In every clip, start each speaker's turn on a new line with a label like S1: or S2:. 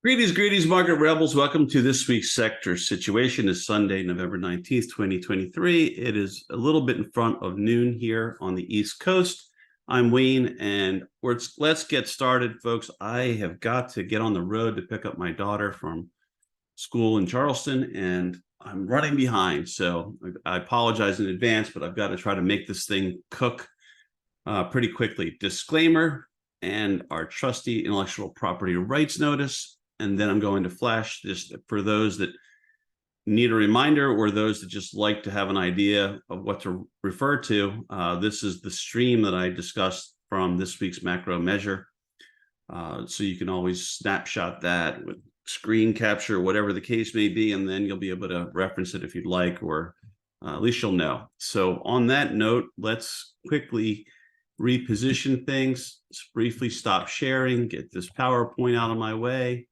S1: Greetings, market rebels. Welcome to this week's sector situation. Is Sunday, November 19th, 2023. It is a little bit in front of noon here on the East Coast. I'm Wayne, and let's get started, folks. I have got to get on the road to pick up my daughter from school in Charleston, and I'm running behind. So I apologize in advance, but I've got to try to make this thing cook pretty quickly. Disclaimer and our trusty intellectual property rights notice. And then I'm going to flash just for those that need a reminder or those that just like to have an idea of what to refer to. This is the stream that I discussed from this week's macro measure. So you can always snapshot that with screen capture, whatever the case may be, and then you'll be able to reference it if you'd like, or at least you'll know. So on that note, let's quickly reposition things, just briefly stop sharing, get this PowerPoint out of my way,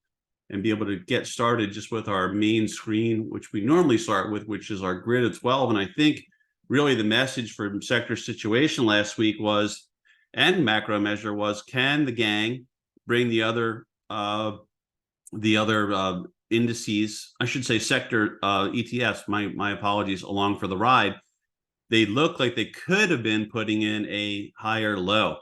S1: and be able to get started just with our main screen, which we normally start with, which is our grid of 12. And I think really the message for sector situation last week was, and macro measure was, can the gang bring the other indices, I should say sector ETFs, my apologies, along for the ride? They look like they could have been putting in a higher low.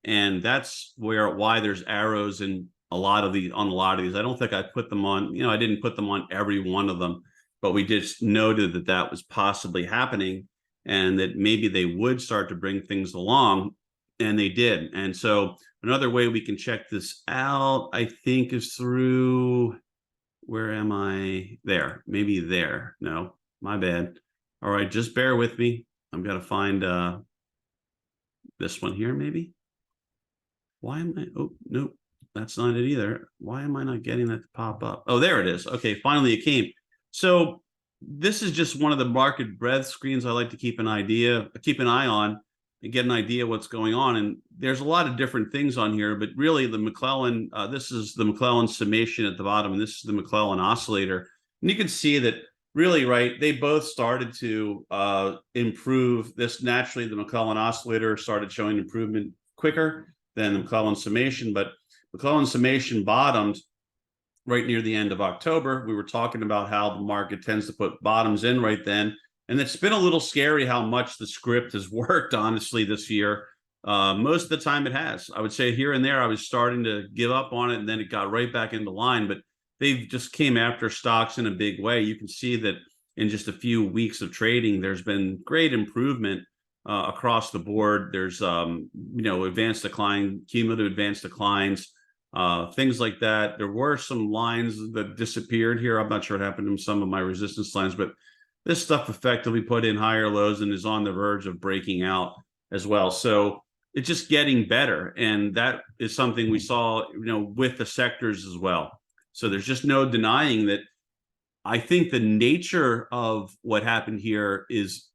S1: And that's why there's arrows in a lot of these. I don't think I put them on, I didn't put them on every one of them, but we just noted that that was possibly happening and that maybe they would start to bring things along, and they did. And so another way we can check this out, I think, is through, where am I? There, maybe there. No, my bad. All right, just bear with me. I'm going to find this one here, maybe. Why am I? Oh, nope. That's not it either. Why am I not getting that to pop up? Oh, there it is. Okay, finally it came. So this is just one of the market breadth screens I like to keep an eye on and get an idea what's going on. And there's a lot of different things on here, but really the McClellan, this is the McClellan summation at the bottom, and this is the McClellan oscillator. And you can see that really, right, they both started to improve. This naturally, the McClellan oscillator started showing improvement quicker than the McClellan summation, but McClellan summation bottomed right near the end of October. We were talking about how the market tends to put bottoms in right then. And it's been a little scary how much the script has worked, honestly, this year. Most of the time it has. I would say here and there, I was starting to give up on it, and then it got right back into line. But they've just came after stocks in a big way. You can see that in just a few weeks of trading, there's been great improvement across the board. There's, advanced decline, cumulative advanced declines, things like that. There were some lines that disappeared here. I'm not sure what happened to some of my resistance lines, but this stuff effectively put in higher lows and is on the verge of breaking out as well. So it's just getting better. And that is something we saw, with the sectors as well. So there's just no denying that. I think the nature of what happened here is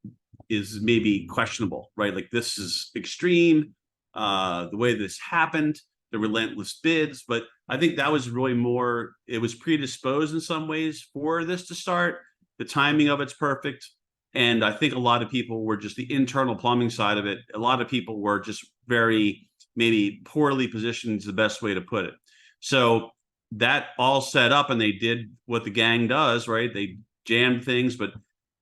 S1: maybe questionable, right? Like, this is extreme, the way this happened, the relentless bids, but I think that was really more, it was predisposed in some ways for this to start. The timing of it's perfect. And I think a lot of people were just the internal plumbing side of it. A lot of people were just very, maybe poorly positioned is the best way to put it. So that all set up, and they did what the gang does, right? They jammed things, but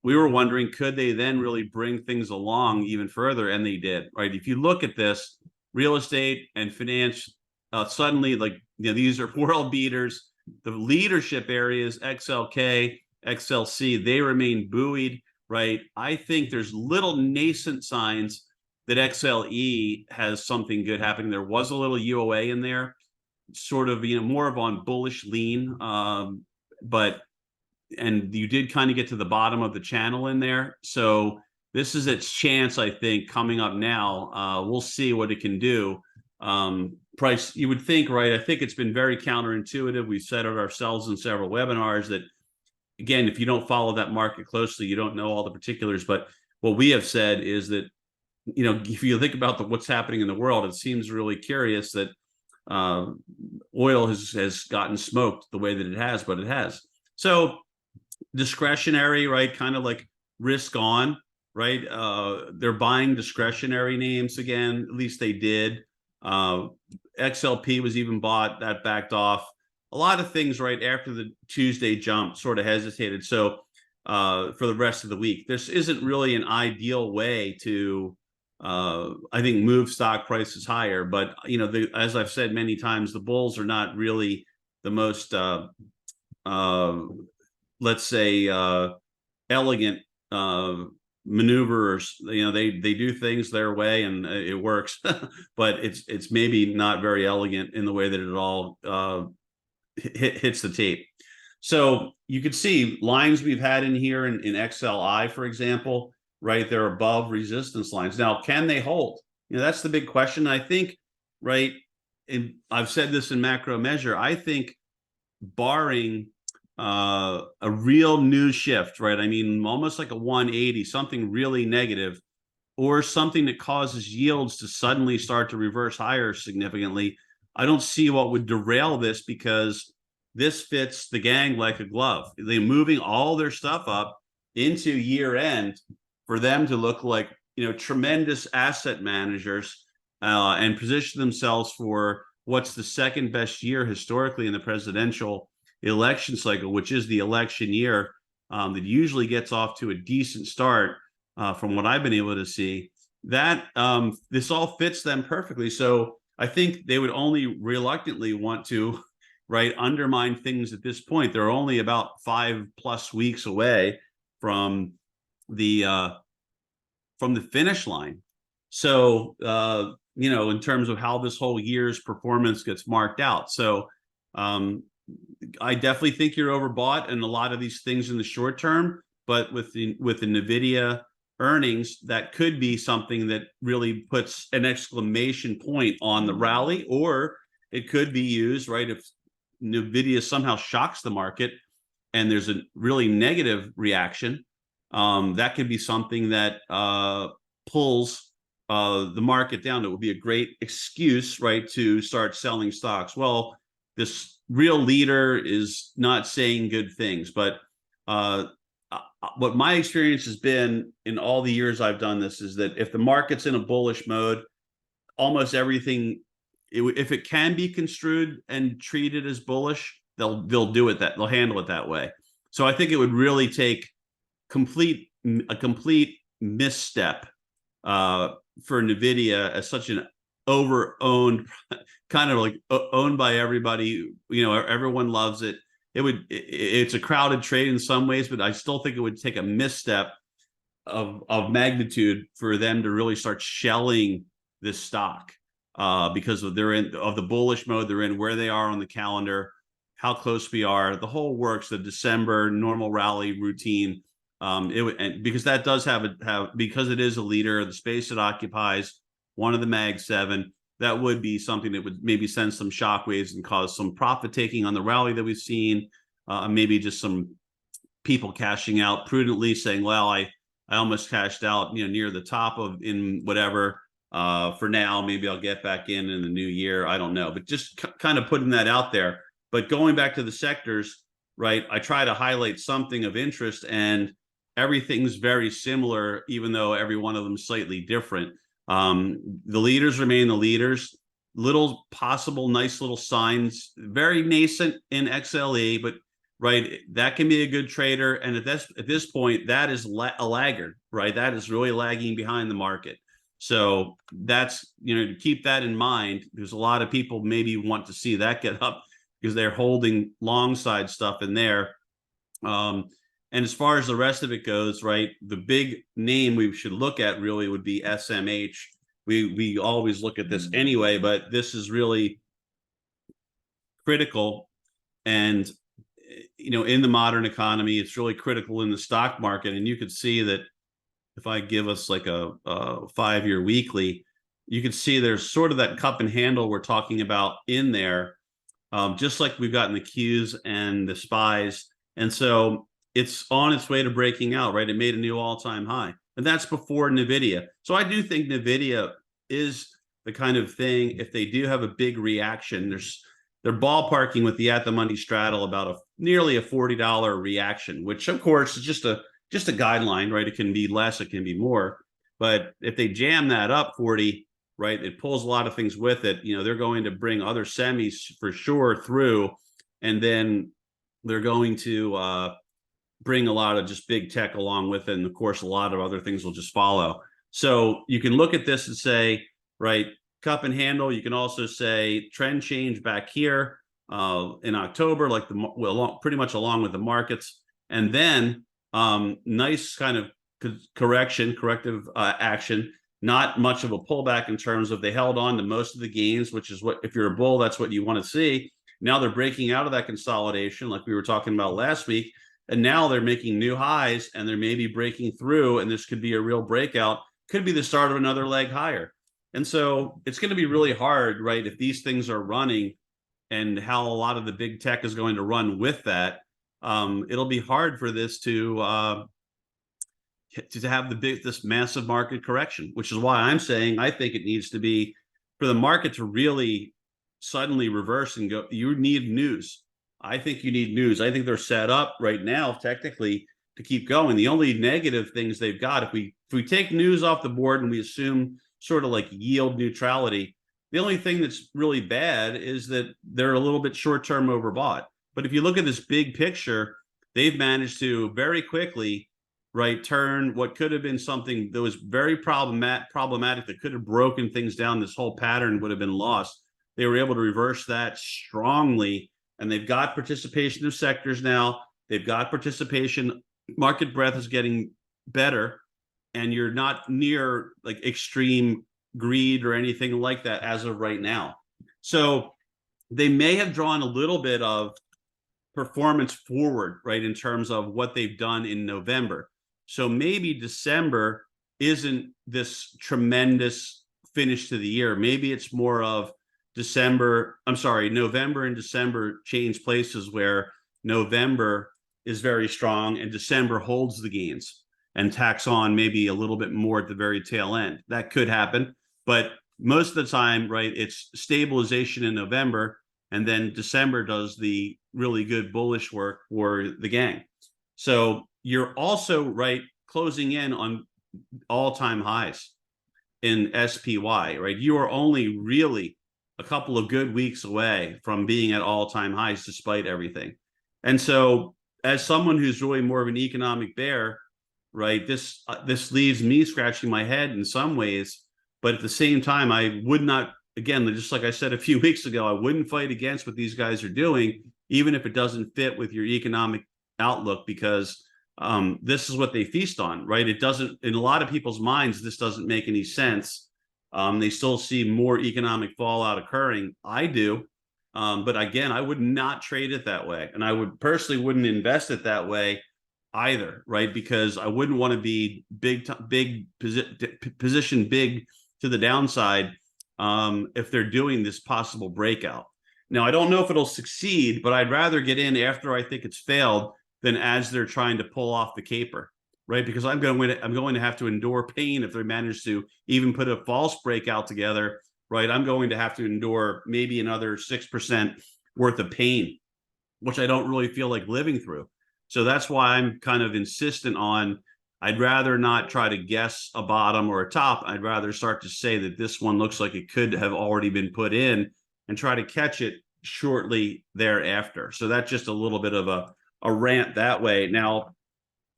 S1: we were wondering, could they then really bring things along even further? And they did, right? If you look at this, real estate and finance, suddenly, these are world beaters. The leadership areas, XLK, XLC, they remain buoyed, right? I think there's little nascent signs that XLE has something good happening. There was a little UOA in there, sort of, more of on bullish lean, and you did kind of get to the bottom of the channel in there. So this is its chance, I think, coming up now. We'll see what it can do. Price, you would think, right? I think it's been very counterintuitive. We've said it ourselves in several webinars that, again, if you don't follow that market closely, you don't know all the particulars. But what we have said is that, if you think about what's happening in the world, it seems really curious that oil has gotten smoked the way that it has, but it has. So discretionary, right? Kind of like risk on, right? They're buying discretionary names again. At least they did. XLP was even bought. That backed off. a lot of things right after the Tuesday jump sort of hesitated. So for the rest of the week, this isn't really an ideal way to, I think, move stock prices higher. But as I've said many times, the bulls are not really the most, let's say, elegant maneuverers. They do things their way and it works, but it's maybe not very elegant in the way that it all hits the tape. So you could see lines we've had in here in XLI, for example, right? They're above resistance lines. Now, can they hold? That's the big question. I think, right, and I've said this in macro measure, I think barring a real news shift, right? I mean, almost like a 180, something really negative, or something that causes yields to suddenly start to reverse higher significantly, I don't see what would derail this, because this fits the gang like a glove. They're moving all their stuff up into year end for them to look like, tremendous asset managers, and position themselves for what's the second best year historically in the presidential election cycle, which is the election year, that usually gets off to a decent start, from what I've been able to see. That this all fits them perfectly. So I think they would only reluctantly want to, right, undermine things at this point. They're only about 5+ weeks away from the finish line. So in terms of how this whole year's performance gets marked out. So I definitely think you're overbought in a lot of these things in the short term, but with the NVIDIA earnings, that could be something that really puts an exclamation point on the rally, or it could be used, right, if NVIDIA somehow shocks the market and there's a really negative reaction, that could be something that pulls the market down. It would be a great excuse, right, to start selling stocks. Well, this real leader is not saying good things, but what my experience has been in all the years I've done this is that if the market's in a bullish mode, almost everything, if it can be construed and treated as bullish, they'll do it, they'll handle it that way. So I think it would really take a complete misstep for NVIDIA as such an over-owned, kind of like owned by everybody. Everyone loves it. It's a crowded trade in some ways, but I still think it would take a misstep of magnitude for them to really start shelling this stock, because of the bullish mode they're in, where they are on the calendar, how close we are, the whole works, the December normal rally routine. Because that does have because it is a leader, the space it occupies, one of the Mag 7, that would be something that would maybe send some shockwaves and cause some profit taking on the rally that we've seen. Maybe just some people cashing out prudently, saying, well, I almost cashed out, near the top of in whatever. For now, maybe I'll get back in the new year. I don't know, but just kind of putting that out there. But going back to the sectors, right, I try to highlight something of interest, and everything's very similar, even though every one of them is slightly different. The leaders remain the leaders. Little possible nice little signs, very nascent in XLE, but right, that can be a good trader. And at this point, that is a laggard, right? That is really lagging behind the market. So that's, to keep that in mind. There's a lot of people maybe want to see that get up because they're holding long side stuff in there. And as far as the rest of it goes, right, the big name we should look at really would be SMH. We always look at this anyway, but this is really critical. And, in the modern economy, it's really critical in the stock market. And you could see that if I give us like a 5-year weekly, you can see there's sort of that cup and handle we're talking about in there, just like we've gotten the Qs and the SPYs. And so it's on its way to breaking out, right? It made a new all-time high, and that's before NVIDIA. So I do think NVIDIA is the kind of thing, if they do have a big reaction, they're ballparking with the at-the-money straddle about nearly a $40 reaction, which of course is just a guideline, right? It can be less, it can be more. But if they jam that up 40, right, it pulls a lot of things with it. They're going to bring other semis for sure through. and then they're going to bring a lot of just big tech along with it. And of course, a lot of other things will just follow. So you can look at this and say, right, cup and handle. You can also say trend change back here in October, like pretty much along with the markets. And then nice kind of corrective action. Not much of a pullback in terms of they held on to most of the gains, which is what, if you're a bull, that's what you want to see. Now they're breaking out of that consolidation, like we were talking about last week. And now they're making new highs and they're maybe breaking through. And this could be a real breakout, could be the start of another leg higher. And so it's going to be really hard, right? If these things are running and how a lot of the big tech is going to run with that, it'll be hard for this to have this massive market correction, which is why I'm saying I think it needs to be, for the market to really suddenly reverse and go, you need news. I think you need news. I think they're set up right now, technically, to keep going. The only negative things they've got, if we take news off the board and we assume sort of like yield neutrality, the only thing that's really bad is that they're a little bit short-term overbought. But if you look at this big picture, they've managed to very quickly, right, turn what could have been something that was very problematic that could have broken things down. This whole pattern would have been lost. They were able to reverse that strongly, and they've got participation of sectors now. They've got participation. Market breadth is getting better, and you're not near like extreme greed or anything like that as of right now. So they may have drawn a little bit of performance forward, right, in terms of what they've done in November. So maybe December isn't this tremendous finish to the year. Maybe it's more of November and December change places where November is very strong and December holds the gains and tacks on maybe a little bit more at the very tail end. That could happen. But most of the time, right, it's stabilization in November, and then December does the really good bullish work for the gang. So you're also, right, closing in on all-time highs in SPY, right? You are only really a couple of good weeks away from being at all-time highs despite everything. And so as someone who's really more of an economic bear, right, this leaves me scratching my head in some ways. But at the same time, I would not, again, just like I said a few weeks ago, I wouldn't fight against what these guys are doing, even if it doesn't fit with your economic outlook, because this is what they feast on, right? It doesn't, in a lot of people's minds, this doesn't make any sense. They still see more economic fallout occurring. I do. But again, I would not trade it that way. And I would personally wouldn't invest it that way either, right? Because I wouldn't want to be position big to the downside if they're doing this possible breakout. Now, I don't know if it'll succeed, but I'd rather get in after I think it's failed than as they're trying to pull off the caper, right? Because I'm going to have to endure pain if they manage to even put a false breakout together, right? I'm going to have to endure maybe another 6% worth of pain, which I don't really feel like living through. So that's why I'm kind of insistent on, I'd rather not try to guess a bottom or a top. I'd rather start to say that this one looks like it could have already been put in and try to catch it shortly thereafter. So that's just a little bit of a rant that way. Now,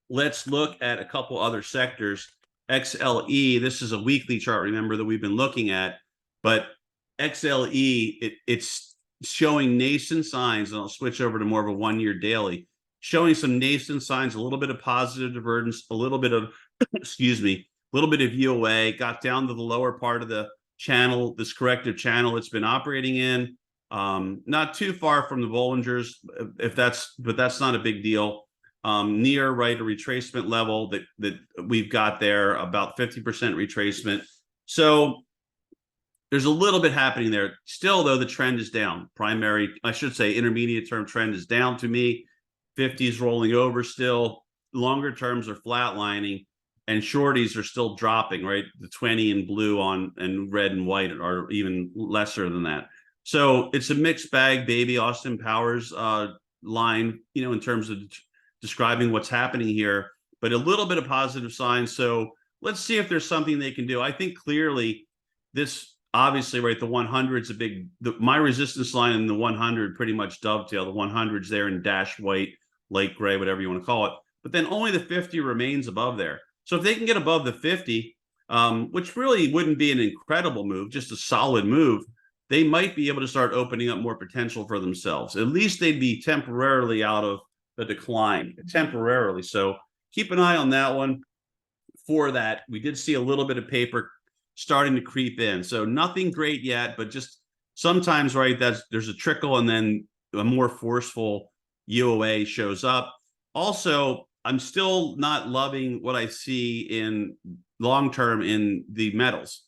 S1: let's look at a couple other sectors. XLE, this is a weekly chart, remember, that we've been looking at, but XLE, it's showing nascent signs, and I'll switch over to more of a one-year daily, showing some nascent signs, a little bit of positive divergence, a little bit of, excuse me, a little bit of UOA, got down to the lower part of the channel, this corrective channel it's been operating in. Not too far from the Bollingers, but that's not a big deal. Near, right, a retracement level that we've got there, about 50% retracement. So there's a little bit happening there. Still, though, the trend is down. Intermediate term trend is down to me. 50s rolling over still. Longer terms are flatlining, and shorties are still dropping, right? The 20 in blue and red and white are even lesser than that. So it's a mixed bag, baby. Austin Powers line, in terms of describing what's happening here, but a little bit of positive signs. So let's see if there's something they can do. I think clearly this obviously, right, the 100's a big, my resistance line in the 100 pretty much dovetail. The 100's there in dash white, light gray, whatever you want to call it. But then only the 50 remains above there. So if they can get above the 50, which really wouldn't be an incredible move, just a solid move, they might be able to start opening up more potential for themselves. At least they'd be temporarily out of the decline, temporarily. So keep an eye on that one. For that, we did see a little bit of paper starting to creep in. So nothing great yet, but just sometimes, right, there's a trickle and then a more forceful UOA shows up. Also, I'm still not loving what I see in long term in the metals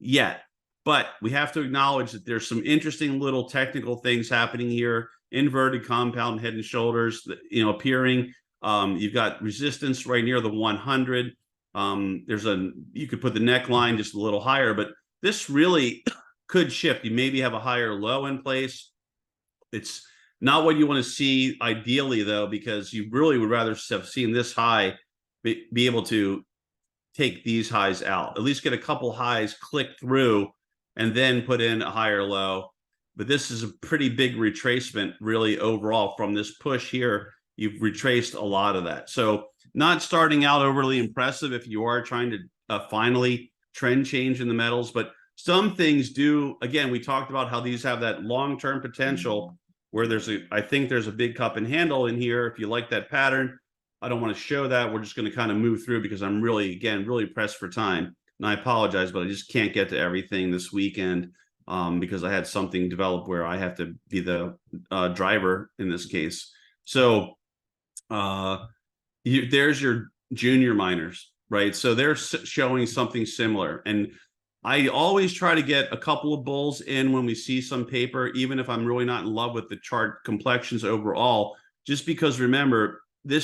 S1: yet. But we have to acknowledge that there's some interesting little technical things happening here. Inverted compound head and shoulders, appearing. You've got resistance right near the 100. You could put the neckline just a little higher, but this really could shift. You maybe have a higher low in place. It's not what you want to see ideally, though, because you really would rather have seen this high be able to take these highs out, at least get a couple highs click through and then put in a higher low. But this is a pretty big retracement, really, overall from this push here. You've retraced a lot of that. So not starting out overly impressive if you are trying to finally trend change in the metals, but some things do. Again, we talked about how these have that long-term potential where I think there's a big cup and handle in here. If you like that pattern, I don't want to show that. We're just going to kind of move through because I'm really pressed for time. And I apologize, but I just can't get to everything this weekend because I had something develop where I have to be the driver in this case. So there's your junior miners, right? So they're showing something similar. And I always try to get a couple of bulls in when we see some paper, even if I'm really not in love with the chart complexions overall, just because remember, the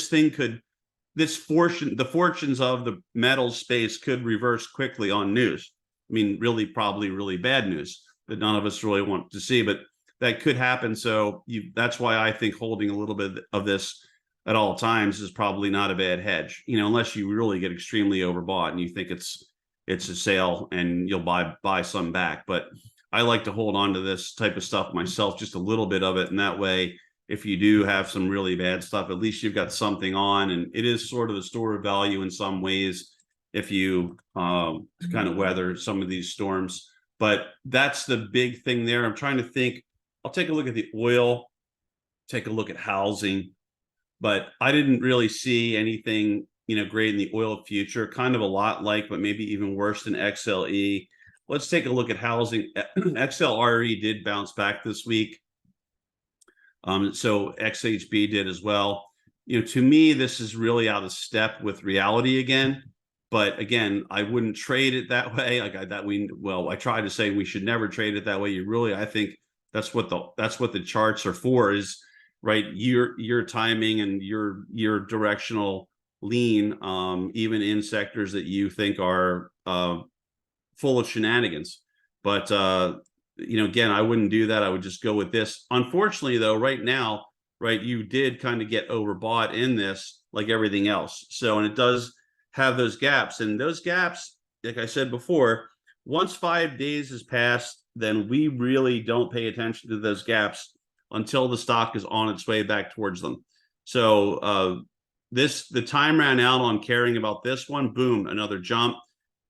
S1: fortunes of the metals space could reverse quickly on news. I mean, really, probably really bad news that none of us really want to see, but that could happen. So that's why I think holding a little bit of this at all times is probably not a bad hedge, unless you really get extremely overbought and you think it's a sale and you'll buy some back. But I like to hold on to this type of stuff myself, just a little bit of it. And that way, if you do have some really bad stuff, at least you've got something on. And it is sort of a store of value in some ways if you kind of weather some of these storms. But that's the big thing there. I'm trying to think. I'll take a look at the oil, take a look at housing, but I didn't really see anything, great in the oil future, kind of a lot like, but maybe even worse than XLE. Let's take a look at housing. XLRE did bounce back this week. So XHB did as well. To me, this is really out of step with reality again. But again, I wouldn't trade it that way. I try to say we should never trade it that way. I think that's what the charts are for, is right, your timing and your directional lean, even in sectors that you think are full of shenanigans. But again, I wouldn't do that. I would just go with this. Unfortunately, though, right now, right, you did kind of get overbought in this, like everything else. So, and it does have those gaps, and those gaps, like I said before, once 5 days has passed, then we really don't pay attention to those gaps until the stock is on its way back towards them. So the time ran out on caring about this one. Boom, another jump.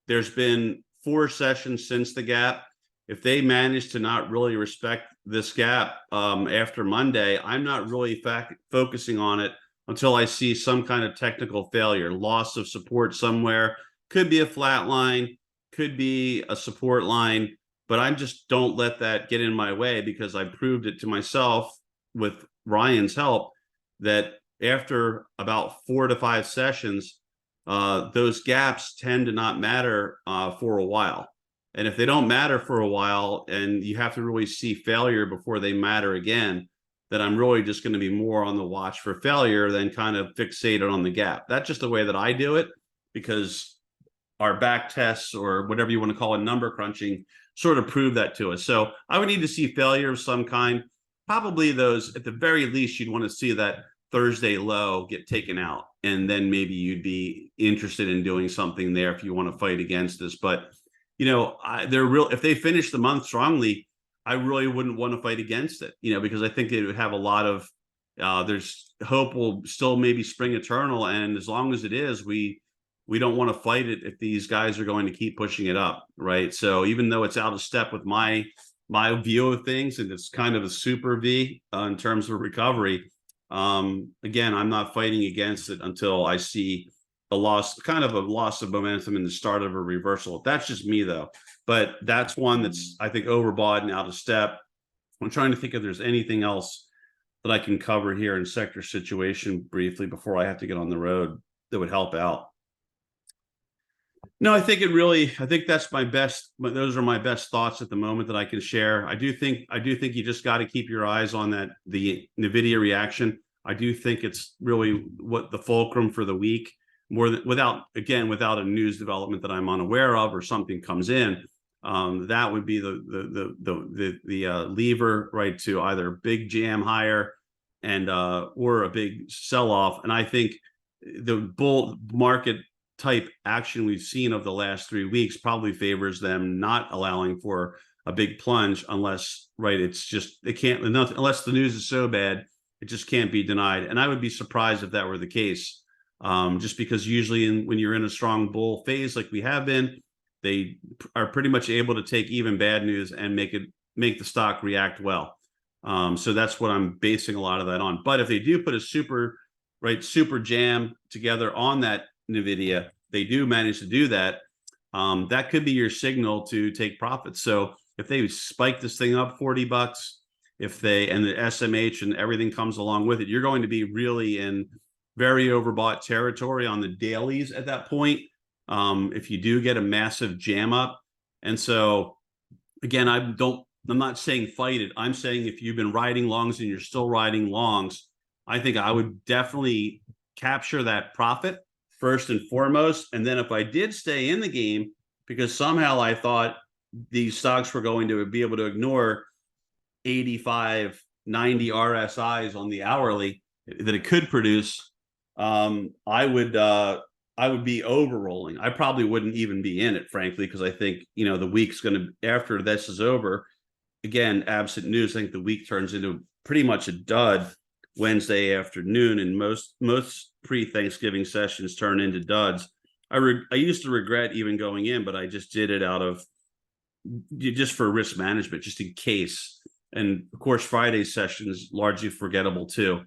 S1: There's been 4 sessions since the gap. If they manage to not really respect this gap after Monday, I'm not really focusing on it until I see some kind of technical failure, loss of support somewhere. Could be a flat line, could be a support line, but I just don't let that get in my way, because I proved it to myself with Ryan's help that after about 4 to 5 sessions, those gaps tend to not matter for a while. And if they don't matter for a while and you have to really see failure before they matter again, then I'm really just going to be more on the watch for failure than kind of fixated on the gap. That's just the way that I do it, because our back tests, or whatever you want to call it, number crunching, sort of prove that to us. So I would need to see failure of some kind. Probably those, at the very least, you'd want to see that Thursday low get taken out. And then maybe you'd be interested in doing something there if you want to fight against this. But they're real. If they finish the month strongly, I really wouldn't want to fight against it, because I think it would have a lot of, there's hope will still maybe spring eternal. And as long as it is, we don't want to fight it if these guys are going to keep pushing it up. Right. So even though it's out of step with my view of things, and it's kind of a super V in terms of recovery, again, I'm not fighting against it until I see a loss of momentum in the start of a reversal. That's just me though. But that's one that's, I think, overbought and out of step. I'm trying to think if there's anything else that I can cover here in sector situation briefly before I have to get on the road that would help out. No, I think that's my best. Those are my best thoughts at the moment that I can share. I do think you just got to keep your eyes on the Nvidia reaction. I do think it's really what the fulcrum for the week, more than without a news development that I'm unaware of or something comes in. That would be the lever, right, to either big jam higher and or a big sell off. And I think the bull market type action we've seen of the last 3 weeks probably favors them not allowing for a big plunge unless, right, unless the news is so bad, it just can't be denied. And I would be surprised if that were the case, just because usually when you're in a strong bull phase like we have been, they are pretty much able to take even bad news and make the stock react well. So that's what I'm basing a lot of that on. But if they do put a super jam together on that Nvidia, they do manage to do that, that could be your signal to take profits. So if they spike this thing up $40, and the SMH and everything comes along with it, you're going to be really in very overbought territory on the dailies at that point, if you do get a massive jam up. And so again, I'm not saying fight it. I'm saying if you've been riding longs and you're still riding longs, I think I would definitely capture that profit first and foremost. And then if I did stay in the game, because somehow I thought these stocks were going to be able to ignore 85, 90 RSIs on the hourly that it could produce, I would be overrolling. I probably wouldn't even be in it, frankly, because I think, the week's going to, after this is over, again, absent news, I think the week turns into pretty much a dud Wednesday afternoon, and most pre-Thanksgiving sessions turn into duds. I used to regret even going in, but I just did it just for risk management, just in case. And of course, Friday's session is largely forgettable too.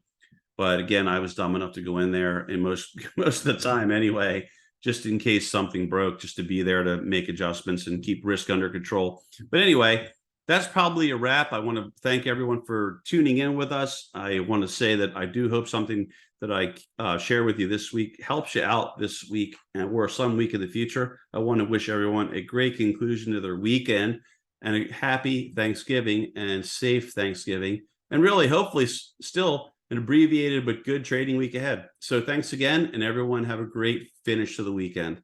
S1: But again, I was dumb enough to go in there, and most of the time anyway, just in case something broke, just to be there to make adjustments and keep risk under control. But anyway, that's probably a wrap. I want to thank everyone for tuning in with us. I want to say that I do hope something that I share with you this week helps you out this week or some week in the future. I want to wish everyone a great conclusion to their weekend and a happy Thanksgiving and safe Thanksgiving, and really, hopefully, still an abbreviated but good trading week ahead. So thanks again, and everyone have a great finish to the weekend.